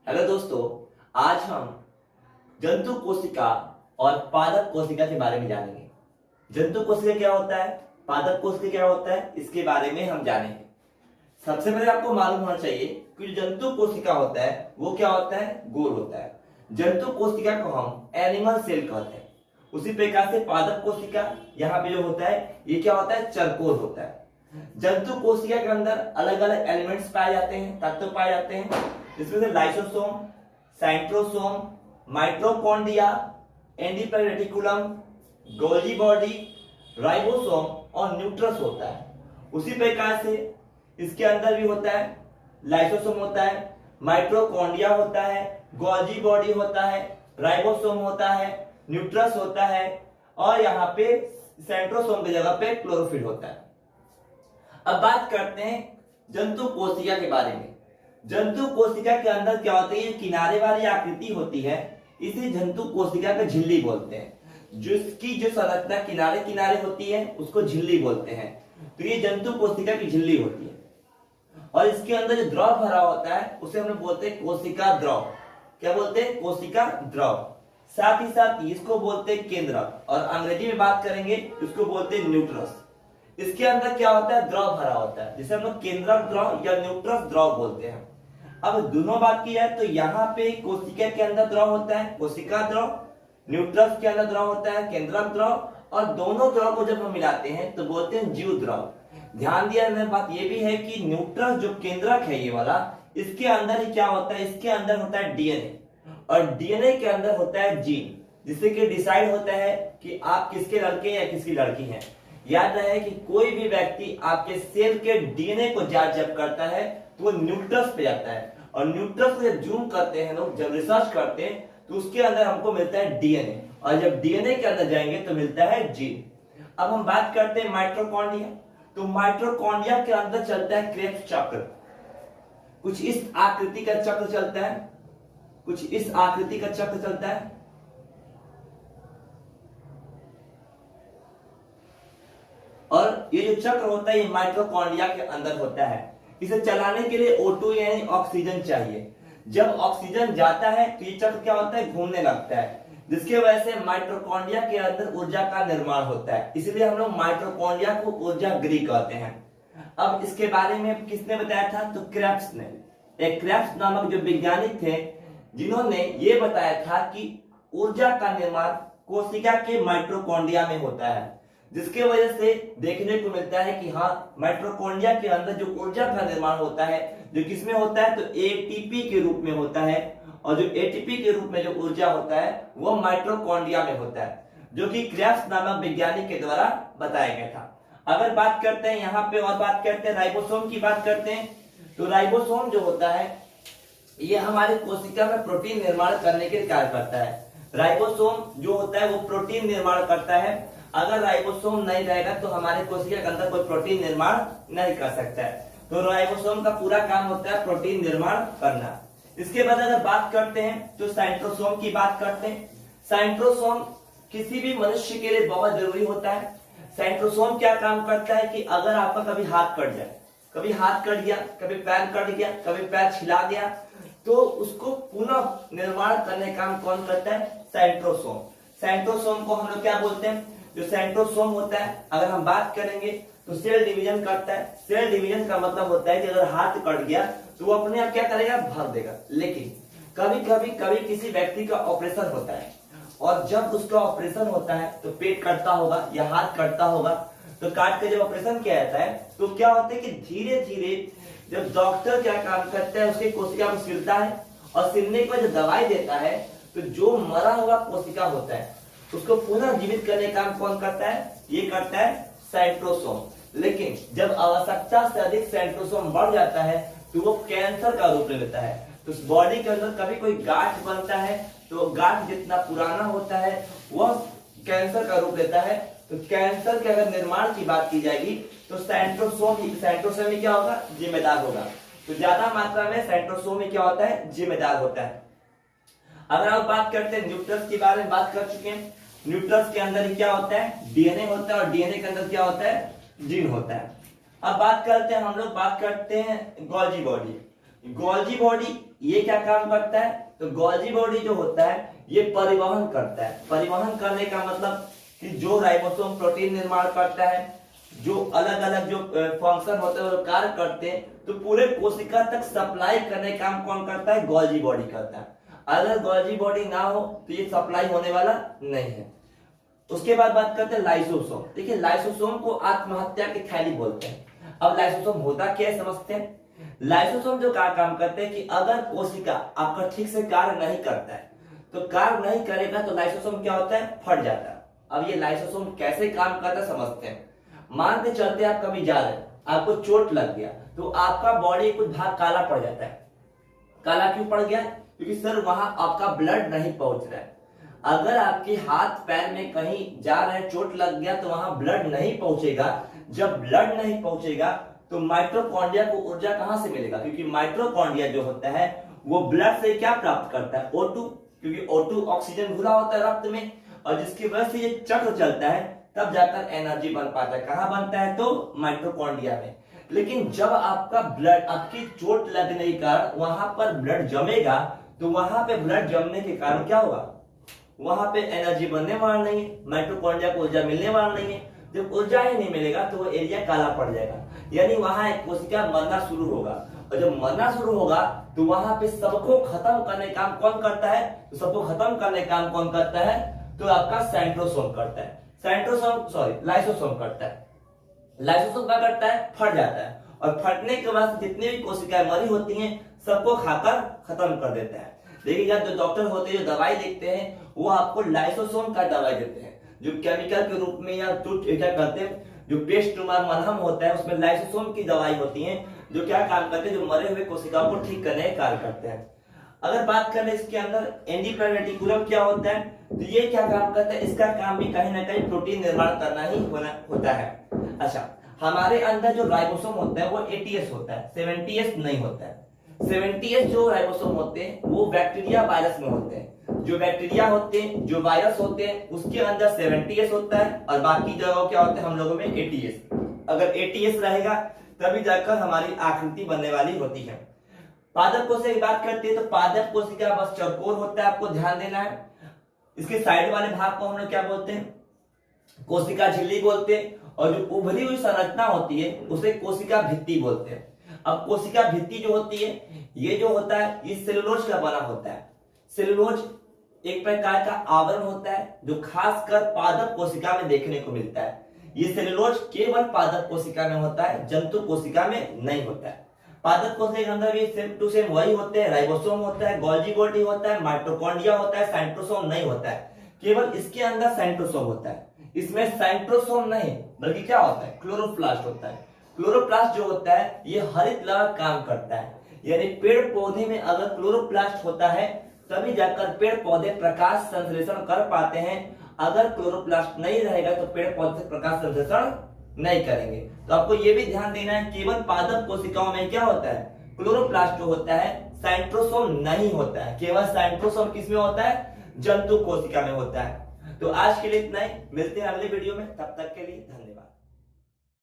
Hello दोस्तों, आज हम जंतु कोशिका और पादप कोशिका के बारे में जानेंगे। जंतु कोशिका क्या होता है, पादप कोशिका क्या होता है, इसके बारे में हम जानेंगे। सबसे पहले आपको मालूम होना चाहिए कि जो जंतु कोशिका होता है वो क्या होता है, गोल होता है। जंतु कोशिका को हम एनिमल सेल कहते हैं। उसी प्रकार से पादप कोशिका यहाँ पे जो होता है ये क्या होता है, चरकोर होता है। जंतु कोशिका के अंदर अलग अलग एलिमेंट्स पाए जाते हैं, तत्व पाए जाते हैं, जिसमें से lysosome, centrosome, mitochondria, endoplasmic reticulum, Golgi body, ribosome और न्यूक्लियस होता है। उसी प्रकार से इसके अंदर भी होता है, लाइसोसोम होता है, माइटोकॉन्ड्रिया होता है, गोल्गी बॉडी होता है, राइबोसोम होता है, न्यूक्लियस होता है और यहाँ पे सेंट्रोसोम की जगह पे क्लोरोफिल होता है। अब बात करते हैं जंतु कोशिका के बारे में। जंतु कोशिका के अंदर क्या होता है, ये किनारे वाली आकृति होती है, इसे जंतु कोशिका का झिल्ली बोलते हैं। जिसकी जो संरचना किनारे किनारे होती है उसको झिल्ली बोलते हैं। तो ये जंतु कोशिका की झिल्ली होती है और इसके अंदर जो द्रव भरा होता है उसे हम लोग बोलते हैं कोशिका द्रव। क्या बोलते हैं, कोशिका द्रव। साथ ही साथ इसको बोलते हैं केंद्रक और अंग्रेजी में बात करेंगे इसको बोलते हैं न्यूक्लियस। इसके अंदर क्या होता है, द्रव भरा होता है, जिसे हम लोग केंद्रक द्रव या न्यूक्लियस द्रव बोलते हैं। अब दोनों बात की जाए तो यहाँ पे कोशिका के अंदर द्रव होता है कोशिका द्रव, न्यूक्लियस के अंदर द्रव होता है केंद्रक द्रव, और दोनों द्रव को जब हम मिलाते हैं तो बोलते हैं जीव द्रव। ध्यान दिया जाने बात ये भी है कि न्यूक्लियस जो केंद्रक है ये वाला, इसके अंदर ही क्या होता है, इसके अंदर होता है डीएनए और डीएनए के अंदर होता है जीन, जिससे कि डिसाइड होता है कि आप किसके लड़के या किसकी लड़की हैं। याद रहे कि कोई भी व्यक्ति आपके सेल के डीएनए को जांच जब करता है तो वो न्यूक्लियस पे जाता है और न्यूक्लियस को जब जूम करते हैं लोग, जब रिसर्च करते हैं तो उसके अंदर हमको मिलता है डीएनए और जब डीएनए के अंदर जाएंगे तो मिलता है जीन। अब हम बात करते हैं माइटोकॉन्ड्रिया। तो माइटोकॉन्ड्रिया के अंदर चलता है क्रेब्स चक्र। कुछ इस आकृति का चक्र चलता है, कुछ इस आकृति का चक्र चलता है। और ये जो चक्र होता है ये माइटोकॉन्ड्रिया के अंदर होता है। इसे चलाने के लिए O2 यानी ऑक्सीजन चाहिए। जब ऑक्सीजन जाता है तो ये चक्र क्या होता है, घूमने लगता है, जिसके वजह से माइटोकॉन्ड्रिया के अंदर ऊर्जा का निर्माण होता है। इसलिए हम लोग माइटोकॉन्ड्रिया को ऊर्जा गृह कहते हैं। अब इसके बारे में किसने बताया था, तो क्रेब्स ने। एक क्रेब्स नामक जो वैज्ञानिक थे जिन्होंने ये बताया था कि ऊर्जा का निर्माण कोशिका के माइटोकॉन्ड्रिया में होता है, जिसके वजह से देखने को मिलता है कि हाँ, माइटोकॉन्ड्रिया के अंदर जो ऊर्जा का निर्माण होता है जो किसमें होता है, तो एटीपी के रूप में होता है और जो एटीपी के रूप में जो ऊर्जा होता है वो माइटोकॉन्ड्रिया में होता है, जो कि क्रेब्स नामक वैज्ञानिक के द्वारा बताया गया था। अगर बात करते हैं यहाँ पे और बात करते हैं राइबोसोम की बात करते हैं, तो राइबोसोम जो होता है ये हमारे कोशिका में प्रोटीन निर्माण करने के कार्य करता है। राइबोसोम जो होता है वो प्रोटीन निर्माण करता है। अगर राइबोसोम नहीं रहेगा तो हमारे कोशिका के अंदर कोई प्रोटीन निर्माण नहीं कर सकता है। तो राइबोसोम का पूरा काम होता है प्रोटीन निर्माण करना। इसके बाद अगर बात करते हैं तो सेंट्रोसोम की बात करते हैं। सेंट्रोसोम किसी भी मनुष्य के लिए बहुत जरूरी होता है। सेंट्रोसोम क्या काम करता है कि अगर आपका कभी हाथ कट जाए, कभी हाथ कट गया, कभी पैर कट गया, कभी पैर छिला गया, तो उसको पुनः निर्माण करने का काम कौन करता है, सेंट्रोसोम। सेंट्रोसोम को हम लोग क्या बोलते हैं, जो सेंट्रोसोम होता है अगर हम बात करेंगे तो सेल डिवीजन करता है। सेल डिवीजन का मतलब होता है कि अगर हाथ कट गया तो वो अपने आप क्या करेगा, भर देगा। लेकिन कभी किसी व्यक्ति का ऑपरेशन होता है और जब उसका ऑपरेशन होता है तो पेट कटता होगा या हाथ कटता होगा, तो काट के जब ऑपरेशन किया जाता है तो क्या होता है कि धीरे धीरे जब डॉक्टर क्या काम करता है उसके कोशिका को सिलता है और सिलने के बाद जब दवाई देता है तो जो मरा हुआ कोशिका होता है उसको पुनः जीवित करने का काम कौन करता है, ये करता है सेंट्रोसोम। लेकिन जब आवश्यकता से अधिक सेंट्रोसोम बढ़ जाता है तो वो कैंसर का रूप ले लेता है। तो बॉडी के अंदर कभी कोई गांठ बनता है तो गांठ जितना पुराना होता है वह कैंसर का रूप लेता है। तो कैंसर के अगर निर्माण की बात की जाएगी तो सेंट्रोसोम ही क्या होगा, जिम्मेदार होगा। तो ज्यादा मात्रा में सेंट्रोसोम ही क्या होता है, जिम्मेदार होता है। अगर आप बात करते हैं न्यूक्लियस के बारे में बात कर चुके हैं। न्यूक्लियस के अंदर ही क्या होता है, डीएनए होता है और डीएनए के अंदर क्या होता है, जीन होता है। अब बात करते हैं, हम लोग बात करते हैं गोल्गी बॉडी। गोल्जी बॉडी ये क्या काम करता है? तो गोल्जी बॉडी जो होता है ये परिवहन करता है। परिवहन करने का मतलब कि जो राइबोसोम प्रोटीन निर्माण करता है, जो अलग अलग जो फंक्शन होते हैं वो कार्य करते हैं, तो पूरे कोशिका तक सप्लाई करने का काम कौन करता है? गोल्जी बॉडी करता है। अगर गोल्जी बॉडी ना हो तो ये सप्लाई होने वाला नहीं है। उसके बाद बात करते हैं लाइसोसोम। देखिए लाइसोसोम को आत्महत्या की थैली बोलते हैं। अब लाइसोसोम होता क्या है समझते हैं। लाइसोसोम जो काम करते हैं कि अगर कोशिका आपका ठीक से कार्य नहीं करता है, तो कार्य नहीं करेगा तो लाइसोसोम क्या होता है? फट जाता है। अब ये लाइसोसोम कैसे काम करता है समझते हैं। मान के चलते आप कभी जा रहे हैं, आपको चोट लग गया, तो आपका बॉडी कुछ भाग काला पड़ जाता है। काला क्यों पड़ गया? क्योंकि सर वहां आपका ब्लड नहीं पहुंच रहा है। अगर आपके हाथ पैर में कहीं जा रहे चोट लग गया तो वहां ब्लड नहीं पहुंचेगा। जब ब्लड नहीं पहुंचेगा तो माइटोकॉन्ड्रिया को ऊर्जा कहां से मिलेगा? क्योंकि माइटोकॉन्ड्रिया जो होता है वो ब्लड से क्या प्राप्त करता है? O2, क्योंकि O2 ऑक्सीजन घुला होता है रक्त में, और जिसकी वजह से ये चक्र चलता है, तब जाकर एनर्जी बन पाता है। कहां बनता है? तो माइटोकॉन्ड्रिया में। लेकिन जब आपका ब्लड, आपकी चोट लगने के कारण वहां पर ब्लड जमेगा, तो वहां पे ब्लड जमने के कारण क्या होगा? वहां पे एनर्जी बनने वाला नहीं है, माइटोकॉन्ड्रिया को ऊर्जा मिलने वाला नहीं है। जब ऊर्जा ही नहीं मिलेगा तो वो एरिया काला पड़ जाएगा, यानी वहां एक कोशिका मरना शुरू होगा। और जब मरना शुरू होगा तो वहां पे सबको खत्म करने का काम कौन करता है? तो सबको खत्म करने का काम कौन करता है? तो आपका सेंट्रोसोम करता है। लाइसोसोम करता है। लाइसोसोम क्या करता है? फट जाता है, और फटने के बाद जितनी भी कोशिकाएं मरी होती हैं सबको खाकर खत्म कर देता है। देखिएगा जो डॉक्टर होते हैं जो दवाई लिखते हैं वो आपको लाइसोसोम का दवाई देते हैं, जो केमिकल के रूप में, या क्या करते हैं, जो पेस्ट मलहम होता है उसमें लाइसोसोम की दवाई होती है, जो क्या काम करते हैं? जो मरे हुए कोशिकाओं को ठीक करने का कार्य करते हैं। अगर बात करें इसके अंदर एंडोक्राइन रेटिकुलम क्या होता है, तो ये क्या काम करता है? इसका काम भी कहीं ना कहीं प्रोटीन निर्माण करना ही होता है। अच्छा, हमारे अंदर जो राइबोसोम होता है वो 80S होता है, 70S नहीं होता है। 70S जो राइबोसोम होते हैं वो बैक्टीरिया वायरस में होते हैं। जो बैक्टीरिया होते हैं, जो वायरस होते हैं, उसके अंदर 70S होता है, और बाकी जगह क्या होते हैं हम लोगों में 80S। अगर 80S रहेगा तभी जाकर हमारी आकृति बनने वाली होती है। पादप कोशिका की बात करते हैं तो पादप कोशिका बस चौकोर होता है, आपको ध्यान देना है। इसके साइड वाले भाग को हम लोग क्या बोलते हैं? कोशिका झिल्ली बोलते हैं, और जो उभरी हुई संरचना होती है उसे कोशिका भित्ति बोलते हैं। अब कोशिका भित्ति जो होती है, ये जो होता है ये सेलुलोज का बना होता है। सेलुलोज एक प्रकार का आवरण होता है जो खासकर पादप कोशिका में देखने को मिलता है। ये सेलुलोज केवल पादप कोशिका में होता है, जंतु कोशिका में नहीं होता है। पादप कोशिका के अंदर भी सेम टू सेम वही होते हैं, राइबोसोम होता है, गोल्जी बॉडी होता है, माइटोकॉन्ड्रिया होता है, सेंट्रोसोम नहीं होता है। केवल इसके अंदर सेंट्रोसोम होता है। इसमें सेंट्रोसोम नहीं बल्कि क्या होता है? क्लोरोप्लास्ट होता है। क्लोरोप्लास्ट जो होता है ये हरित लहर काम करता है, यानी पेड़ पौधे में अगर क्लोरोप्लास्ट होता है तभी जाकर पेड़ पौधे प्रकाश संश्लेषण कर पाते हैं। अगर क्लोरोप्लास्ट नहीं रहेगा तो पेड़ पौधे प्रकाश संश्लेषण नहीं करेंगे। तो आपको ये भी ध्यान देना है, केवल पादप कोशिकाओं में क्या होता है? क्लोरोप्लास्ट जो होता है, सेंट्रोसोम नहीं होता है। केवल सेंट्रोसोम किसमें होता है? जंतु कोशिका में होता है। तो आज के लिए इतना ही, मिलते हैं अगले वीडियो में, तब तक के लिए धन्यवाद।